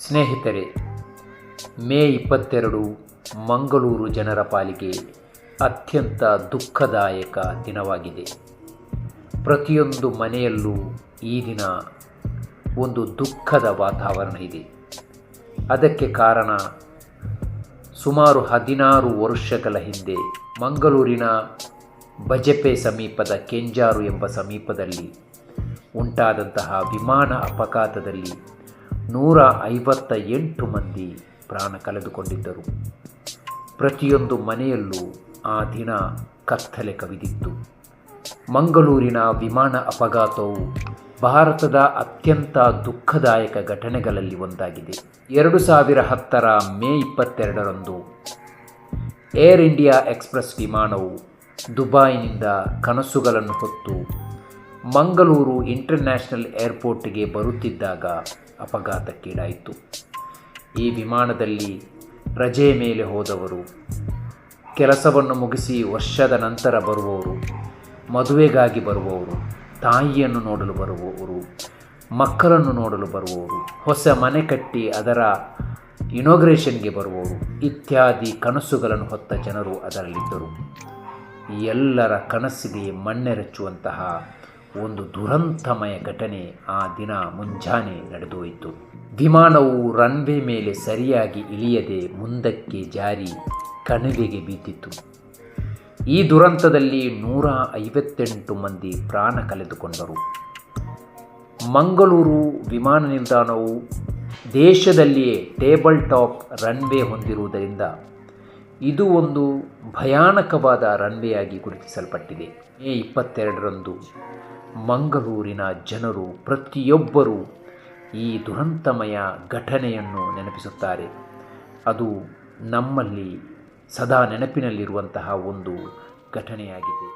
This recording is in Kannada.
ಸ್ನೇಹಿತರೆ, ಮೇ 22 ಮಂಗಳೂರು ಜನರ ಪಾಲಿಗೆ ಅತ್ಯಂತ ದುಃಖದಾಯಕ ದಿನವಾಗಿದೆ. ಪ್ರತಿಯೊಂದು ಮನೆಯಲ್ಲೂ ಈ ದಿನ ಒಂದು ದುಃಖದ ವಾತಾವರಣ ಇದೆ. ಅದಕ್ಕೆ ಕಾರಣ ಸುಮಾರು 16 ವರ್ಷಗಳ ಹಿಂದೆ ಮಂಗಳೂರಿನ ಬಜಪೆ ಸಮೀಪದ ಕೆಂಜಾರು ಎಂಬ ಸಮೀಪದಲ್ಲಿ ಉಂಟಾದಂತಹ ವಿಮಾನ ಅಪಘಾತದಲ್ಲಿ 158 ಮಂದಿ ಪ್ರಾಣ ಕಳೆದುಕೊಂಡಿದ್ದರು. ಪ್ರತಿಯೊಂದು ಮನೆಯಲ್ಲೂ ಆ ದಿನ ಕತ್ತಲೆ ಕವಿದಿತ್ತು. ಮಂಗಳೂರಿನ ವಿಮಾನ ಅಪಘಾತವು ಭಾರತದ ಅತ್ಯಂತ ದುಃಖದಾಯಕ ಘಟನೆಗಳಲ್ಲಿ ಒಂದಾಗಿದೆ. 2010ರ ಮೇ 22ರಂದು ಏರ್ ಇಂಡಿಯಾ ಎಕ್ಸ್‌ಪ್ರೆಸ್ ವಿಮಾನವು ದುಬೈನಿಂದ ಕನಸುಗಳನ್ನು ಹೊತ್ತು ಮಂಗಳೂರು ಇಂಟರ್ನ್ಯಾಷನಲ್ ಏರ್ಪೋರ್ಟ್ಗೆ ಬರುತ್ತಿದ್ದಾಗ ಅಪಘಾತಕ್ಕೀಡಾಯಿತು. ಈ ವಿಮಾನದಲ್ಲಿ ರಜೆ ಮೇಲೆ ಹೋದವರು, ಕೆಲಸವನ್ನು ಮುಗಿಸಿ ವರ್ಷದ ನಂತರ ಬರುವವರು, ಮದುವೆಗಾಗಿ ಬರುವವರು, ತಾಯಿಯನ್ನು ನೋಡಲು ಬರುವವರು, ಮಕ್ಕಳನ್ನು ನೋಡಲು ಬರುವವರು, ಹೊಸ ಮನೆ ಕಟ್ಟಿ ಅದರ ಇನಾಗ್ರೇಷನ್ಗೆ ಬರುವವರು ಇತ್ಯಾದಿ ಕನಸುಗಳನ್ನು ಹೊತ್ತ ಜನರು ಅದರಲ್ಲಿದ್ದರು. ಎಲ್ಲರ ಕನಸಿಗೆ ಮಣ್ಣೆರಚುವಂತಹ ಒಂದು ದುರಂತಮಯ ಘಟನೆ ಆ ದಿನ ಮುಂಜಾನೆ ನಡೆದೋಯಿತು. ವಿಮಾನವು ರನ್ವೇ ಮೇಲೆ ಸರಿಯಾಗಿ ಇಳಿಯದೆ ಮುಂದಕ್ಕೆ ಜಾರಿ ಕಣಿವೆಗೆ ಬಿದ್ದಿತು. ಈ ದುರಂತದಲ್ಲಿ 158 ಮಂದಿ ಪ್ರಾಣ ಕಳೆದುಕೊಂಡರು. ಮಂಗಳೂರು ವಿಮಾನ ನಿಲ್ದಾಣವು ದೇಶದಲ್ಲಿಯೇ ಟೇಬಲ್ ಟಾಪ್ ರನ್ವೇ ಹೊಂದಿರುವುದರಿಂದ ಇದು ಒಂದು ಭಯಾನಕವಾದ ರನ್ವೇಯಾಗಿ ಗುರುತಿಸಲ್ಪಟ್ಟಿದೆ. ಮೇ 22ರಂದು ಮಂಗಳೂರಿನ ಜನರು ಪ್ರತಿಯೊಬ್ಬರೂ ಈ ದುರಂತಮಯ ಘಟನೆಯನ್ನು ನೆನಪಿಸುತ್ತಾರೆ. ಅದು ನಮ್ಮಲ್ಲಿ ಸದಾ ನೆನಪಿನಲ್ಲಿರುವಂತಹ ಒಂದು ಘಟನೆಯಾಗಿದೆ.